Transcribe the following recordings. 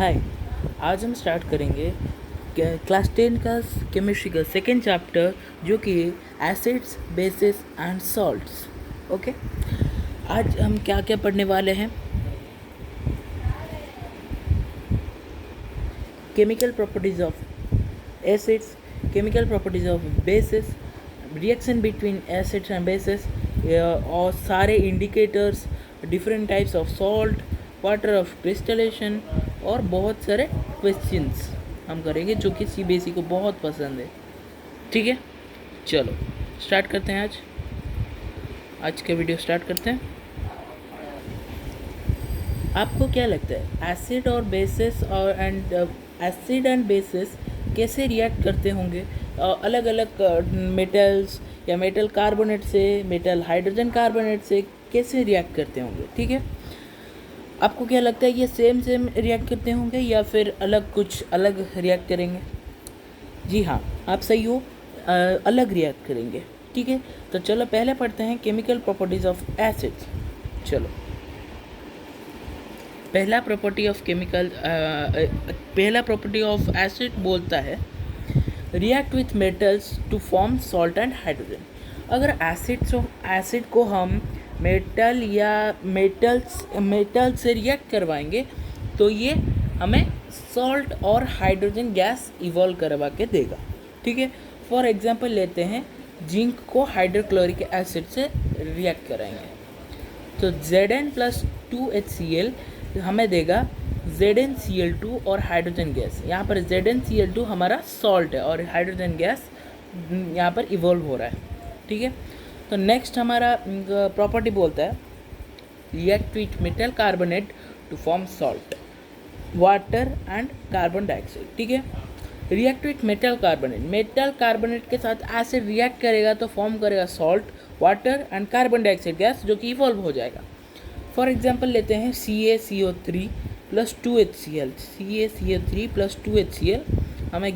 हाय। आज हम स्टार्ट करेंगे क्लास 10 का केमिस्ट्री का सेकेंड चैप्टर, जो कि acids, bases and salts. Okay, आज हम क्या क्या पढ़ने वाले हैं? Chemical properties of acids, chemical properties of bases, reaction between acids and bases, और सारे indicators, different types of salt, water of crystallisation, और बहुत सारे क्वेश्चंस हम करेंगे जो कि सीबीएसई को बहुत पसंद है। ठीक है, चलो स्टार्ट करते हैं। आज का वीडियो स्टार्ट करते हैं। आपको क्या लगता है एसिड और बेसिस और एसिड एंड बेसिस कैसे रिएक्ट करते होंगे? अलग अलग मेटल्स या मेटल कार्बोनेट से, मेटल हाइड्रोजन कार्बोनेट से कैसे रिएक्ट करते होंगे? ठीक है, आपको क्या लगता है ये सेम रिएक्ट करते होंगे या फिर कुछ अलग रिएक्ट करेंगे? जी हाँ, आप सही हो, अलग रिएक्ट करेंगे। ठीक है, तो चलो पहले पढ़ते हैं केमिकल प्रॉपर्टीज ऑफ एसिड्स। चलो, पहला प्रॉपर्टी ऑफ एसिड बोलता है react with metals to form salt and hydrogen. अगर एसिड को हम मेटल या मेटल से रिएक्ट करवाएंगे तो ये हमें सॉल्ट और हाइड्रोजन गैस इवॉल्व करवा के देगा। ठीक है, फॉर एग्जांपल लेते हैं, जिंक को हाइड्रोक्लोरिक एसिड से रिएक्ट कराएंगे तो Zn+2HCl हमें देगा ZnCl2 और हाइड्रोजन गैस। यहाँ पर ZnCl2 हमारा सॉल्ट है और हाइड्रोजन गैस यहाँ पर इवॉल्व हो रहा है। ठीक है, तो नेक्स्ट हमारा प्रॉपर्टी बोलता है react with metal carbonate to form salt, water and carbon dioxide. ठीक है, रिएक्ट विथ मेटल कार्बोनेट के साथ एसिड रिएक्ट करेगा तो फॉर्म करेगा salt, water and carbon dioxide gas, जो कि इवॉल्व हो जाएगा। फॉर एग्जांपल लेते हैं CaCO3 + 2HCl। CaCO3 + 2HCl हमें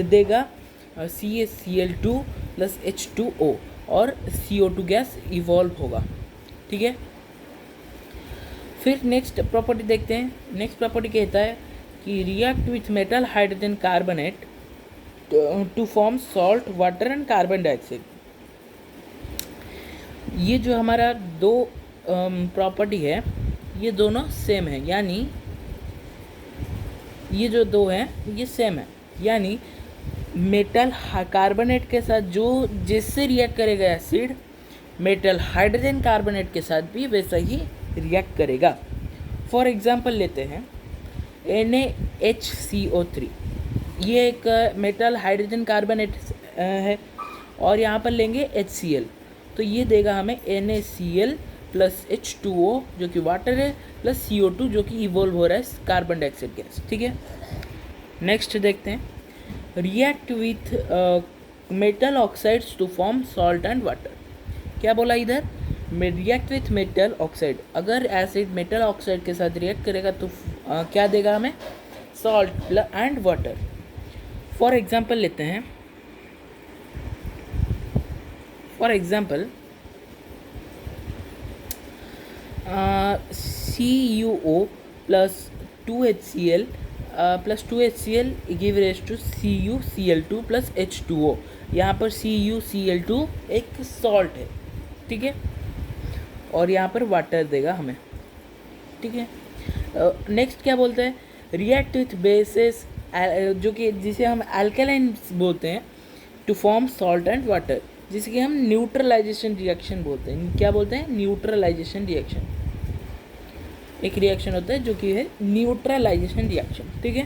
देगा CaCl2 + H2O और CO2 गैस इवॉल्व होगा। ठीक है, फिर नेक्स्ट प्रॉपर्टी देखते हैं। नेक्स्ट प्रॉपर्टी कहता है कि react with metal hydrogen carbonate to form salt, water and carbon dioxide. ये जो हमारा दो प्रॉपर्टी है, ये दोनों सेम है, यानी ये जो दो हैं ये सेम है, यानी मेटल कार्बोनेट के साथ जिससे रिएक्ट करेगा एसिड, मेटल हाइड्रोजन कार्बोनेट के साथ भी वैसा ही रिएक्ट करेगा। फॉर एग्जांपल लेते हैं NaHCO3, ये एक मेटल हाइड्रोजन कार्बोनेट है, और यहाँ पर लेंगे HCl तो ये देगा हमें NaCl + H2O जो कि वाटर है, प्लस CO2 जो कि इवॉल्व हो रहा है कार्बन डाइऑक्साइड गैस। ठीक है, नेक्स्ट देखते हैं react with metal oxides to form salt and water. क्या बोला इधर? React with metal oxide. अगर एसिड मेटल ऑक्साइड के साथ रिएक्ट करेगा तो क्या देगा हमें? Salt and water. For example लेते हैं, for example CuO + 2HCl give rise to CuCl2 + H2O। यहाँ पर CuCl2 एक सॉल्ट है। ठीक है, और यहाँ पर वाटर देगा हमें। ठीक है, नेक्स्ट क्या बोलते हैं? रिएक्ट विथ बेसिस, जो कि जिसे हम अल्कलाइन बोलते हैं, to form salt and water, जिसकी हम न्यूट्रलाइजेशन रिएक्शन बोलते हैं। क्या बोलते हैं? Neutralisation reaction. एक रिएक्शन होता है जो कि है न्यूट्रलाइजेशन रिएक्शन। ठीक है,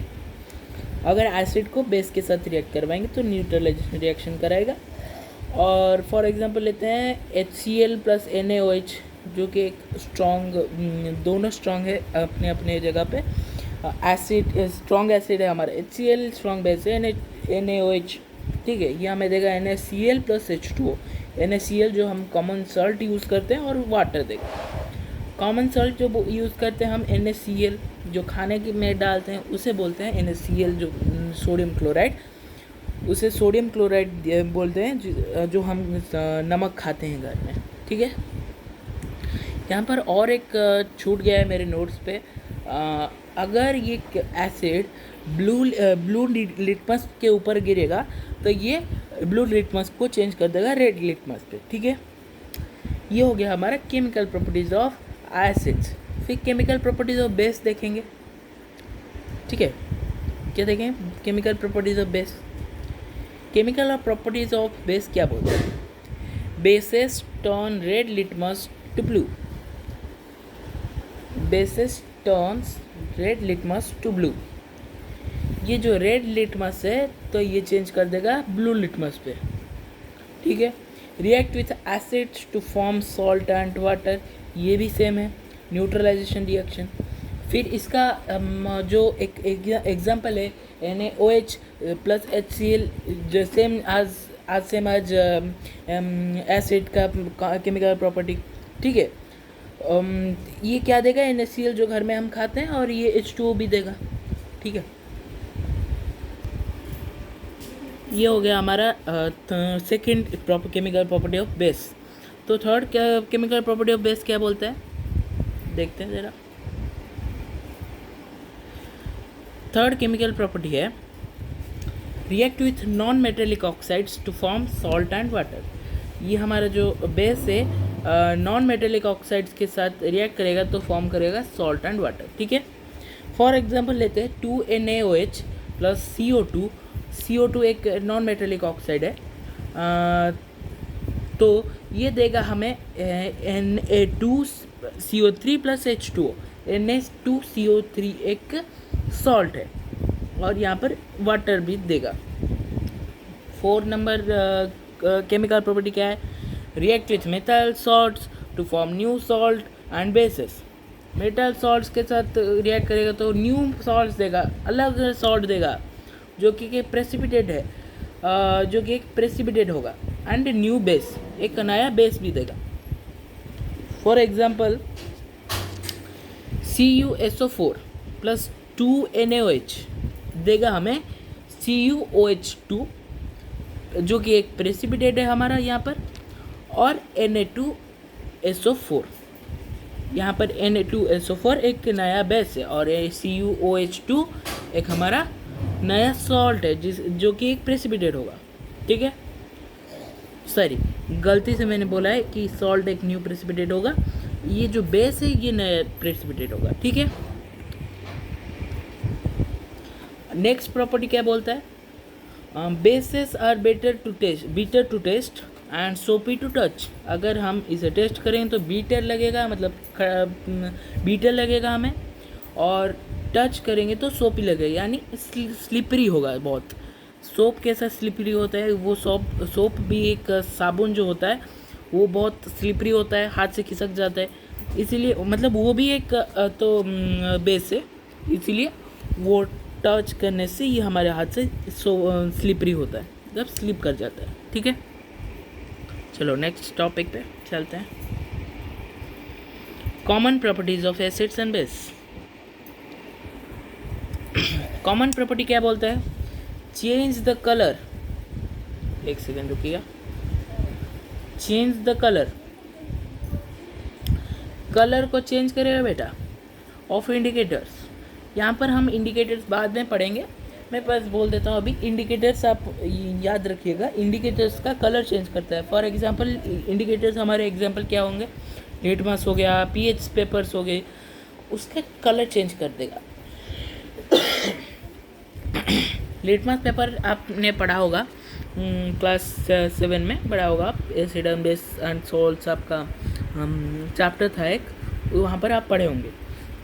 अगर एसिड को बेस के साथ रिएक्ट करवाएंगे तो न्यूट्रलाइजेशन रिएक्शन कराएगा। और फॉर एग्जांपल लेते हैं HCl + NaOH, जो कि एक दोनों स्ट्रॉन्ग है अपने अपने जगह पे। एसिड स्ट्रॉन्ग एसिड है हमारा HCl, स्ट्रॉन्ग बेस है NaOH। ठीक है, ये हमें देगा NaCl + H2O। NaCl जो हम कॉमन सॉल्ट यूज़ करते हैं, और वाटर देगा। कॉमन सॉल्ट जो यूज़ करते हैं हम NaCl, जो खाने की में डालते हैं उसे बोलते हैं NaCl, जो सोडियम क्लोराइड, उसे सोडियम क्लोराइड बोलते हैं, जो हम नमक खाते हैं घर में। ठीक है, यहाँ पर और एक छूट गया है मेरे नोट्स पे, अगर ये एसिड ब्लू लिटमस के ऊपर गिरेगा तो ये ब्लू लिटमस को चेंज कर देगा रेड लिटमस पे, ठीक है। ये हो गया हमारा केमिकल प्रॉपर्टीज ऑफ एसिड्स। फिर केमिकल प्रॉपर्टीज ऑफ बेस देखेंगे, ठीक है। क्या देखें? Chemical properties of base. Chemical properties of base क्या बोलते हैं? Bases turn red litmus to blue. Bases turns red litmus to blue. ये जो रेड लिटमस है तो ये चेंज कर देगा ब्लू लिटमस पे, ठीक है। React with acids to form salt and water, ये भी सेम है, न्यूट्रलाइजेशन रिएक्शन। फिर इसका जो एक एग्जांपल है NaOH प्लस HCl, जो सेम एज एसिड का केमिकल प्रॉपर्टी, ठीक है। ये क्या देगा? NaCl जो घर में हम खाते हैं, और ये H2O भी देगा, ठीक है। ये हो गया हमारा second chemical property of base. तो third chemical property of base क्या बोलता है, देखते हैं ज़रा। थर्ड केमिकल प्रॉपर्टी है react with non metallic oxides to form salt and water. ये हमारा जो बेस है नॉन मेटेलिक ऑक्साइड्स के साथ रिएक्ट करेगा तो फॉर्म करेगा सॉल्ट एंड वाटर, ठीक है। फॉर एग्जांपल लेते हैं 2NaOH प्लस CO2। CO2 एक नॉन मेटेलिक ऑक्साइड है, तो ये देगा हमें Na2CO3 प्लस H2O। Na2CO3 एक सॉल्ट है, और यहाँ पर वाटर भी देगा। 4 नंबर केमिकल प्रॉपर्टी क्या है? React with metal salts to form new salt and bases. Metal salts के साथ रिएक्ट करेगा तो न्यू सॉल्ट्स देगा, अलग सॉल्ट देगा जो कि प्रेसिपिटेट है, जो कि एक प्रेसिपिटेट होगा, एंड न्यू बेस, एक नया बेस भी देगा। For example CuSO4 plus 2NaOH देगा हमें CuOH2, जो कि एक प्रेसिपिटेट है हमारा यहाँ पर, और Na2SO4। यहाँ पर Na2SO4 एक नया बेस है, और CuOH2 एक हमारा नया सॉल्ट है जो कि एक प्रेसिपिटेट होगा, ठीक है। सॉरी, गलती से मैंने बोला है कि सॉल्ट एक न्यू प्रेसिपिटेट होगा, ये जो बेस है ये नया प्रेसिपिटेट होगा, ठीक है। नेक्स्ट प्रॉपर्टी क्या बोलता है? Bases are bitter to taste and soapy to touch. अगर हम इसे टेस्ट करें तो बीटर लगेगा, मतलब बीटर लगेगा हमें, और टच करेंगे तो सोपी लगेगा, यानी स्लिपरी होगा बहुत। सोप कैसा स्लिपरी होता है? वो सोप भी एक साबुन जो होता है वो बहुत स्लिपरी होता है, हाथ से खिसक जाता है, इसीलिए मतलब वो भी एक बेस है, इसीलिए वो टच करने से ये हमारे हाथ से स्लिपरी होता है, मतलब स्लिप कर जाता है, ठीक है। चलो नेक्स्ट टॉपिक पे चलते हैं। Common properties of acids and base. Common property क्या बोलता है? चेंज द कलर, एक सेकेंड रुकिएगा, चेंज द कलर, कलर को चेंज करेगा बेटा ऑफ इंडिकेटर्स। यहाँ पर हम इंडिकेटर्स बाद में पढ़ेंगे, मैं बस बोल देता हूँ अभी। इंडिकेटर्स आप याद रखिएगा, इंडिकेटर्स का कलर चेंज करता है। फॉर एग्जांपल इंडिकेटर्स हमारे एग्जांपल क्या होंगे? लिटमस हो गया, पीएच पेपर्स हो गए, उसका कलर चेंज कर देगा। लिटमस पेपर आपने पढ़ा होगा क्लास 7 में, पढ़ा होगा आप, acid and base and salts आपका चैप्टर था एक, वहाँ पर आप पढ़े होंगे,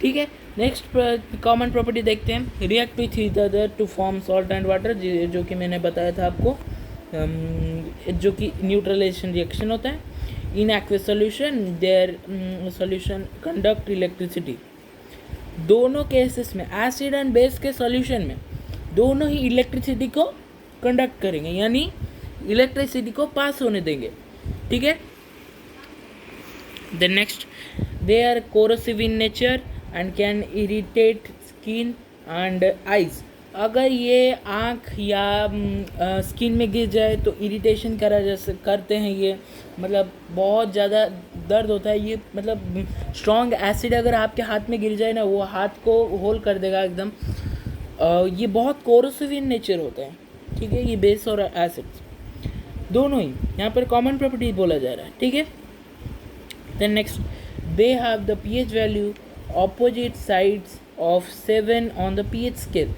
ठीक है। नेक्स्ट कॉमन प्रॉपर्टी देखते हैं। React with each other to form salt and water, जो कि मैंने बताया था आपको, जो कि न्यूट्रलाइजेशन रिएक्शन होता है। In aqueous solution their solution conduct electricity. दोनों केसेस में, एसिड एंड बेस के सॉल्यूशन में, दोनों ही इलेक्ट्रिसिटी को कंडक्ट करेंगे, यानी इलेक्ट्रिसिटी को पास होने देंगे, ठीक है। Then next, they are corrosive in nature and can irritate skin and eyes। अगर ये आँख या स्किन में गिर जाए तो इरिटेशन करा जैसे करते हैं ये, मतलब बहुत ज़्यादा दर्द होता है ये, मतलब स्ट्रॉन्ग एसिड अगर आपके हाथ में गिर जाए ना, वो हाथ को होल कर देगा एकदम। ये बहुत कोरोसिव इन नेचर होते हैं, ठीक है, ये बेस और एसिड्स दोनों ही यहाँ पर कॉमन प्रॉपर्टी बोला जा रहा है, ठीक है। Then next, they have the pH value opposite sides of 7 on the pH scale.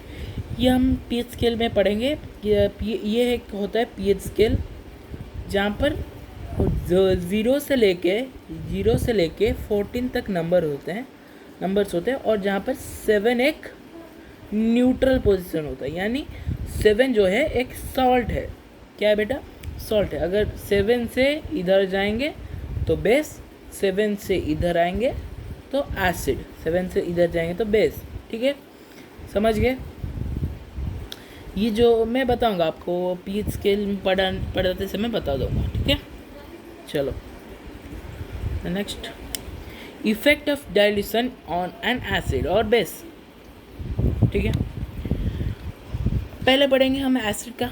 ये हम pH स्केल में पढ़ेंगे। ये एक होता है pH स्केल जहाँ पर 0 से लेके 14 तक नंबर्स होते हैं और जहाँ पर 7 एक न्यूट्रल पोजीशन होता है, यानी 7 जो है एक सॉल्ट है। क्या है बेटा? सॉल्ट है। अगर 7 से इधर जाएंगे तो बेस, 7 से इधर आएंगे तो एसिड, 7 से इधर जाएंगे तो बेस, ठीक है, समझ गए। ये जो मैं बताऊंगा आपको pH स्केल पढ़ाते समय बता दूंगा, ठीक है। चलो next, effect of dilution on an acid और बेस, ठीक है। पहले पढ़ेंगे हम एसिड का,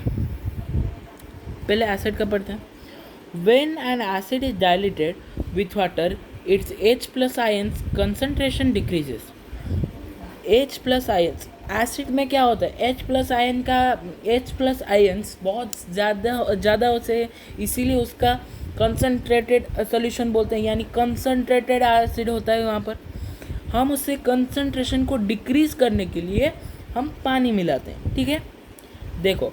पहले एसिड का पढ़ते हैं। When an acid is diluted with water it's H+ ions concentration decreases. H+ ions acid में क्या होता है? H+ आयंस बहुत ज़्यादा से, इसीलिए उसका कंसंट्रेटेड सॉल्यूशन बोलते हैं, यानी कंसंट्रेटेड एसिड होता है। वहाँ पर हम उससे कंसंट्रेशन को डिक्रीज़ करने के लिए हम पानी मिलाते हैं, ठीक है। देखो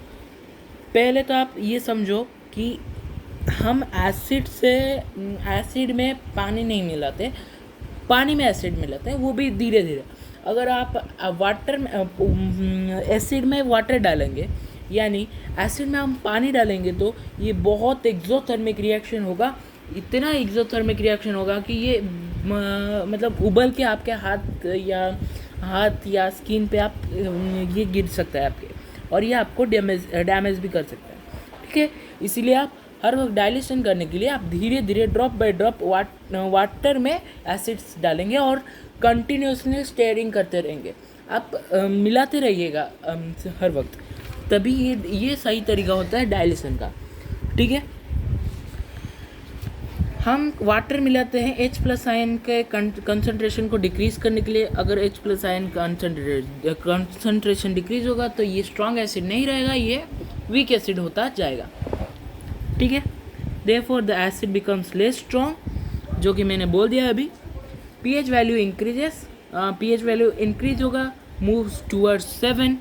पहले तो आप ये समझो कि हम एसिड में पानी नहीं मिलाते, पानी में एसिड मिलाते हैं, वो भी धीरे धीरे। अगर आप एसिड में वाटर डालेंगे, यानी एसिड में हम पानी डालेंगे, तो ये बहुत एक्सोथर्मिक रिएक्शन होगा, इतना एक्सोथर्मिक रिएक्शन होगा कि ये मतलब उबल के आपके हाथ या स्किन पे आप ये गिर सकता है आपके, और ये आपको डैमेज भी कर सकता है, ठीक है। इसीलिए आप हर वक्त डाइल्यूशन करने के लिए आप धीरे धीरे ड्रॉप बाय ड्रॉप वाटर में एसिड्स डालेंगे और कंटिन्यूसली स्टेयरिंग करते रहेंगे। आप मिलाते रहिएगा हर वक्त, तभी ये सही तरीका होता है डाइल्यूशन का, ठीक है। हम वाटर मिलाते हैं H+ आयन के कंसंट्रेशन को डिक्रीज़ करने के लिए। अगर H+ आयन कंसंट्रेशन डिक्रीज होगा तो ये स्ट्रॉन्ग एसिड नहीं रहेगा, ये वीक एसिड होता जाएगा, ठीक है। Therefore the acid becomes less strong, जो कि मैंने बोल दिया अभी। pH value increases, pH value increase होगा, मूव्स टूवर्ड्स 7,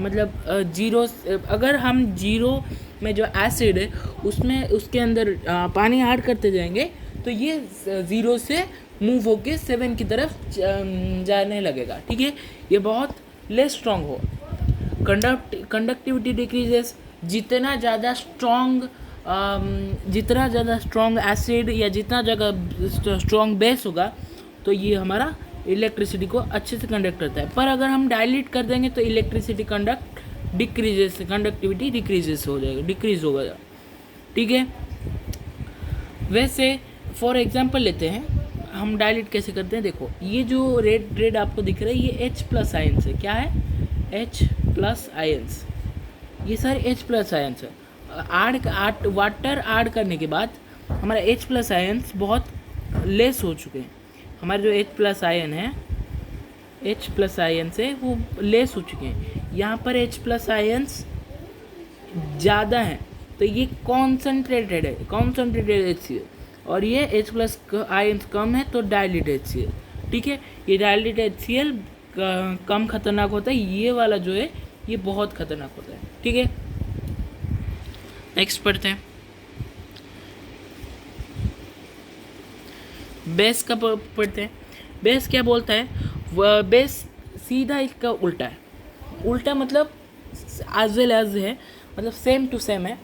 मतलब 0। अगर हम 0 में जो एसिड है उसमें उसके अंदर पानी ऐड करते जाएंगे तो ये 0 से मूव होके 7 की तरफ जाने लगेगा, ठीक है। ये बहुत लेस स्ट्रॉन्ग हो। कंडक्टिविटी डिक्रीजेस, जितना ज़्यादा स्ट्रॉन्ग एसिड या जितना ज़्यादा स्ट्रॉन्ग बेस होगा तो ये हमारा इलेक्ट्रिसिटी को अच्छे से कंडक्ट करता है। पर अगर हम डाइल्यूट कर देंगे तो इलेक्ट्रिसिटी कंडक्टिविटी डिक्रीज होगा, ठीक है। वैसे फॉर एग्जांपल लेते हैं, हम डाइल्यूट कैसे करते हैं। देखो ये जो रेड आपको दिख रहा है, ये H+ आयंस है। क्या है? H+ आयंस, ये सारे H+ आयंस है। वाटर ऐड करने के बाद हमारा H+ आयंस बहुत लेस हो चुके हैं। हमारे जो H+ आयन है, H+ आयंस है वो लेस हो चुके हैं। यहाँ पर H+ आयंस ज़्यादा हैं, तो ये कॉन्सनट्रेटेड HCl, और ये H+ आयंस कम है तो डाइल्यूट HCl, ठीक है। ये डाइल्यूट HCl कम खतरनाक होता है, ये वाला जो है ये बहुत खतरनाक होता है, ठीक है। नेक्स्ट पढ़ते हैं, बेस का पढ़ते हैं। बेस क्या बोलता है? बेस सीधा इसका उल्टा है। उल्टा मतलब एज वेल एज है, मतलब सेम टू सेम है।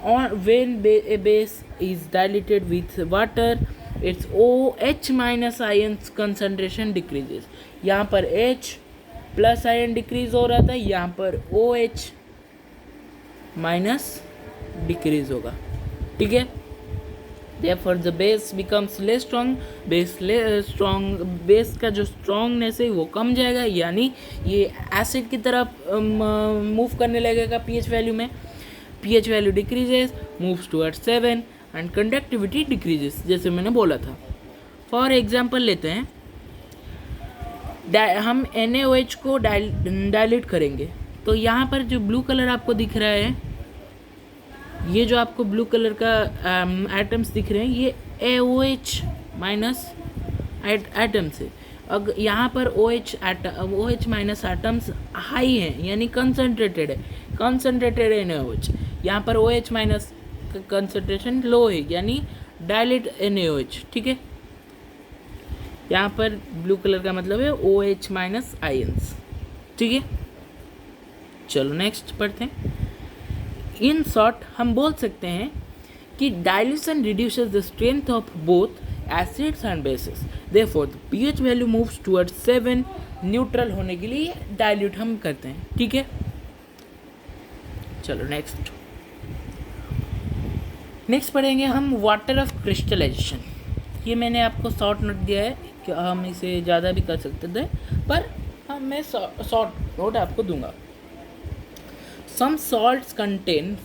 और when A base is diluted with water it's OH- ions concentration decreases. यहाँ पर H+ आयन डिक्रीज हो रहा था, यहाँ पर OH- डिक्रीज होगा, ठीक है। Therefore the base becomes less strong, base का जो स्ट्रॉन्गनेस है वो कम जाएगा, यानी ये एसिड की तरफ मूव करने लगेगा पीएच वैल्यू में. pH value decreases, moves towards 7 and conductivity decreases, जैसे मैंने बोला था. फॉर एग्जांपल लेते हैं, हम NaOH को डायल्यूट करेंगे. तो यहाँ पर जो ब्लू कलर आपको दिख रहा है, ये जो आपको ब्लू कलर का एटम्स दिख रहे हैं, ये AOH माइनस एटम्स है. अगर यहाँ पर OH माइनस एटम्स हाई हैं, यानी कंसनट्रेटेड है, कंसनट्रेटेड NaOH. यहाँ पर OH माइनस कंसनट्रेशन लो है, यानी डायलेट NaOH. ठीक है, यहाँ पर ब्लू कलर का मतलब है OH माइनस आयंस. ठीक है, चलो नेक्स्ट पढ़ते हैं. इन शॉर्ट हम बोल सकते हैं कि dilution reduces the strength of both acids and basis, therefore the pH value moves towards 7. Neutral होने के लिए डाइल्यूट हम करते हैं. ठीक है, चलो नेक्स्ट पढ़ेंगे हम वाटर ऑफ क्रिस्टलाइजेशन. ये मैंने आपको शॉर्ट नोट दिया है कि हम इसे ज़्यादा भी कर सकते थे, पर मैं शॉर्ट नोट आपको दूंगा. Some salts contain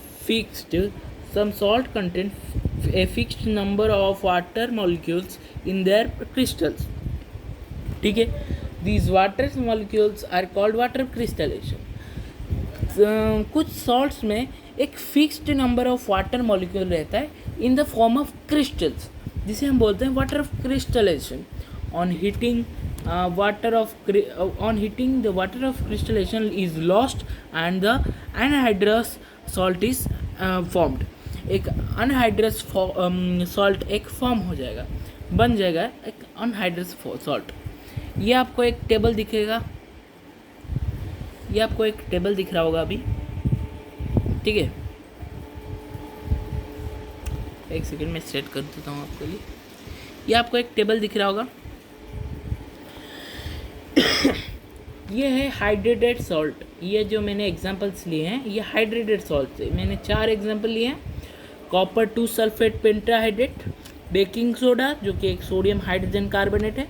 a fixed number of water molecules in their crystals. ठीक है, these water molecules are called water crystallization. कुछ salts में एक fixed number of water molecule रहता है in the form of crystals, जिसे हम बोलते हैं water of crystallization. On heating, the water of crystallization is lost and the anhydrous salt is formed. एक anhydrous salt एक फॉर्म हो जाएगा, बन जाएगा एक anhydrous salt. ये आपको एक टेबल दिखेगा, ये आपको एक टेबल दिख रहा होगा अभी. ठीक है, एक सेकेंड में सेट कर देता हूँ आपके लिए. ये आपको एक टेबल दिख रहा होगा. ये है हाइड्रेटेड सॉल्ट. ये जो मैंने एग्जांपल्स लिए हैं, ये हाइड्रेटेड सॉल्ट से मैंने 4 एग्जांपल लिए हैं. Copper 2 sulphate pentahydrate, baking soda जो कि एक सोडियम हाइड्रोजन कार्बोनेट है,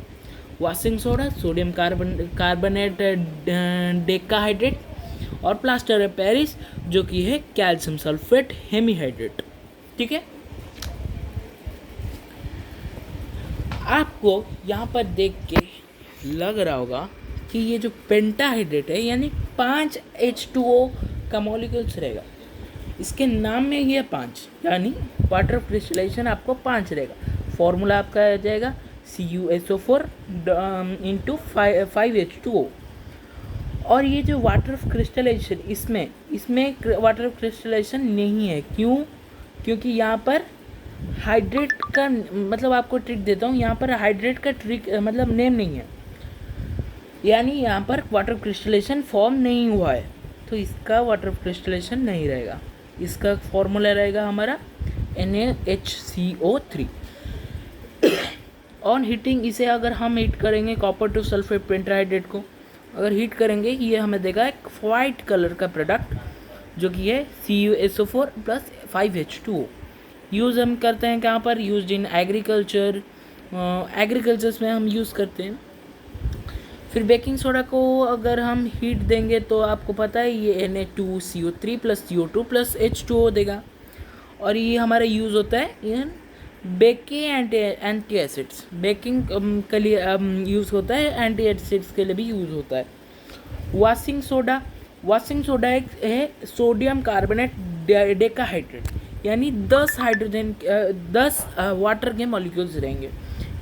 washing soda sodium carbonate decahydrate, और प्लास्टर ऑफ पेरिस जो कि है कैल्शियम सल्फेट हेमीहाइड्रेट. ठीक है, आपको यहाँ पर देख के लग रहा होगा कि ये जो पेंटाहाइड्रेट है, यानी 5 H2O का मॉलिक्यूल्स रहेगा. इसके नाम में ये 5, यानी वाटर ऑफ क्रिस्टलाइजेशन आपको 5 रहेगा. फॉर्मूला आपका आ जाएगा CuSO4 इंटू 5H2O. और ये जो वाटर ऑफ क्रिस्टलाइजेशन, इसमें वाटर ऑफ क्रिस्टलाइजेशन नहीं है. क्यों? क्योंकि यहाँ पर हाइड्रेट का मतलब आपको ट्रिक देता हूँ, यहाँ पर हाइड्रेट का ट्रिक मतलब नेम नहीं है, यानी यहाँ पर वाटर क्रिस्टलाइजेशन फॉर्म नहीं हुआ है, तो इसका वाटर क्रिस्टलाइजेशन नहीं रहेगा. इसका फॉर्मूला रहेगा हमारा NaHCO3. ऑन हीटिंग, इसे अगर हम हीट करेंगे कॉपर 2 सल्फेट पेंटाहाइड्रेट को अगर हीट करेंगे, ये हमें देगा एक वाइट कलर का प्रोडक्ट जो कि है CuSO4 प्लस 5H2O. यूज़ हम करते हैं कहाँ पर? यूज्ड इन एग्रीकल्चर्स में हम यूज़ करते हैं. फिर बेकिंग सोडा को अगर हम हीट देंगे तो आपको पता है ये Na2CO3 plus CO2 plus H2O देगा. और ये हमारा यूज़ होता है इन बेकिंग एंटी एसिड्स. बेकिंग के लिए यूज़ होता है, एंटी एसिड्स के लिए भी यूज़ होता है. वॉशिंग सोडा एक है सोडियम कार्बोनेट डेकाहाइड्रेट, यानी 10 वाटर के मॉलिक्यूल्स रहेंगे.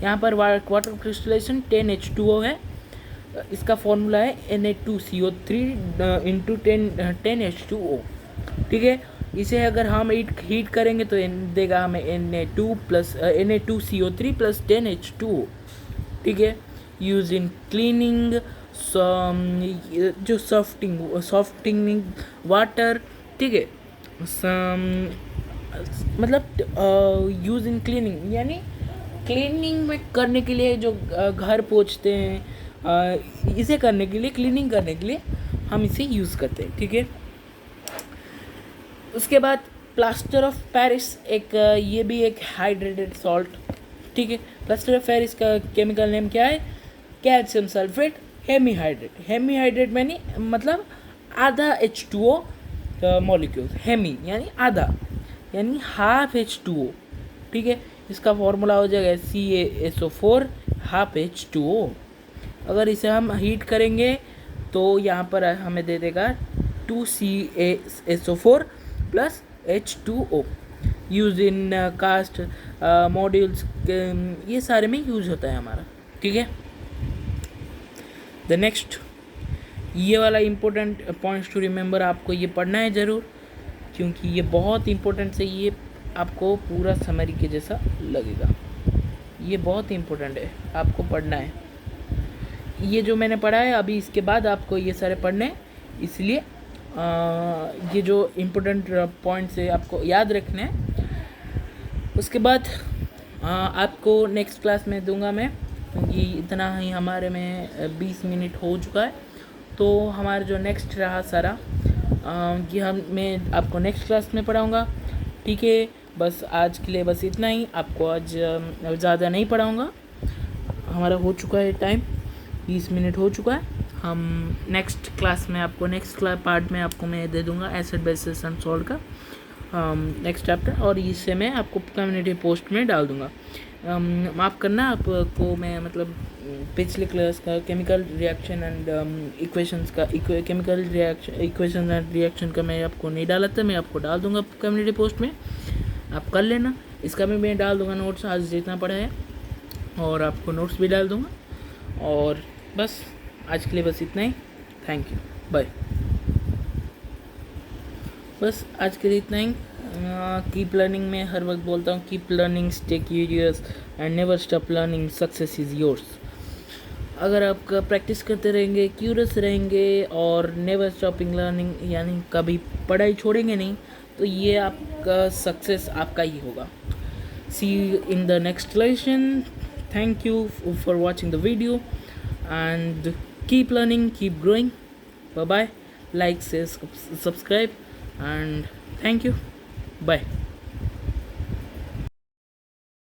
यहाँ पर वाटर क्रिस्टलाइजेशन 10 H2O है. इसका फॉर्मूला है Na2CO3 इंटू 10 H2O. ठीक है, इसे अगर हम हीट करेंगे तो देगा हमें Na2CO3 प्लस 10 H2O. ठीक है, यूज इन क्लीनिंग, जो सॉफ्टनिंग वाटर. ठीक है, मतलब यूज इन क्लीनिंग, यानी क्लीनिंग में करने के लिए जो घर पोंछते हैं, इसे करने के लिए, क्लीनिंग करने के लिए हम इसे यूज़ करते हैं. ठीक है, उसके बाद प्लास्टर ऑफ पेरिस एक ये भी एक हाइड्रेटेड सॉल्ट, ठीक है। प्लास्टर ऑफ पेरिस का केमिकल नेम क्या है? Calcium sulphate hemihydrate. हेमीहाइड्रेट मैंने मतलब आधा H2O मॉलिक्यूल, हेमी यानी आधा, यानी हाफ H2O, ठीक है। इसका फॉर्मूला हो जाएगा CaSO4 हाफ H2O। अगर इसे हम हीट करेंगे तो यहाँ पर हमें दे देगा 2CaSO4 plus H2O। Use in cast modules, ये सारे में यूज होता है हमारा, ठीक है। द नेक्स्ट, ये वाला इम्पोर्टेंट पॉइंट्स टू रिमेंबर, आपको ये पढ़ना है ज़रूर, क्योंकि ये बहुत इम्पोर्टेंट है। ये आपको पूरा समरी के जैसा लगेगा, ये बहुत इम्पोर्टेंट है, आपको पढ़ना है। ये जो मैंने पढ़ा है अभी, इसके बाद आपको ये सारे पढ़ने हैं, इसलिए ये जो इम्पोर्टेंट पॉइंट्स है आपको याद रखने हैं। उसके बाद आपको नेक्स्ट क्लास में दूंगा मैं, क्योंकि इतना ही हमारे में 20 मिनट हो चुका है। तो हमारा जो नेक्स्ट रहा सारा ये मैं आपको नेक्स्ट क्लास में पढ़ाऊँगा, ठीक है। बस आज के लिए बस इतना ही, आपको आज ज़्यादा नहीं पढ़ाऊँगा, हमारा हो चुका है टाइम, 20 मिनट हो चुका है। हम नेक्स्ट क्लास में आपको नेक्स्ट क्लास पार्ट में आपको मैं दे दूँगा एसिड बेसिस एंड सॉल्ट का नेक्स्ट चैप्टर, और इसे मैं आपको कम्युनिटी पोस्ट में डाल दूँगा। माफ़ करना आपको, मैं मतलब पिछले क्लास का केमिकल रिएक्शन एंड इक्वेशंस का chemical reaction equation and reaction का मैं आपको नहीं डाला था, मैं आपको डाल दूँगा कम्युनिटी पोस्ट में, आप कर लेना। इसका भी मैं डाल दूँगा नोट्स, आज जितना पढ़ा है, और आपको नोट्स भी डाल दूँगा। और बस आज के लिए बस इतना ही, थैंक यू, बाय। बस आज के लिए इतना ही। कीप लर्निंग, में हर वक्त बोलता हूँ, keep learning, stay curious and never stop learning, success is yours. अगर आप प्रैक्टिस करते रहेंगे, क्यूरियस रहेंगे और नेवर स्टॉपिंग लर्निंग, यानी कभी पढ़ाई छोड़ेंगे नहीं, तो ये आपका सक्सेस आपका ही होगा। See you in the next lesson. Thank you for watching the video and keep learning, keep growing. Bye bye. Like, say, subscribe, and thank you. Bye.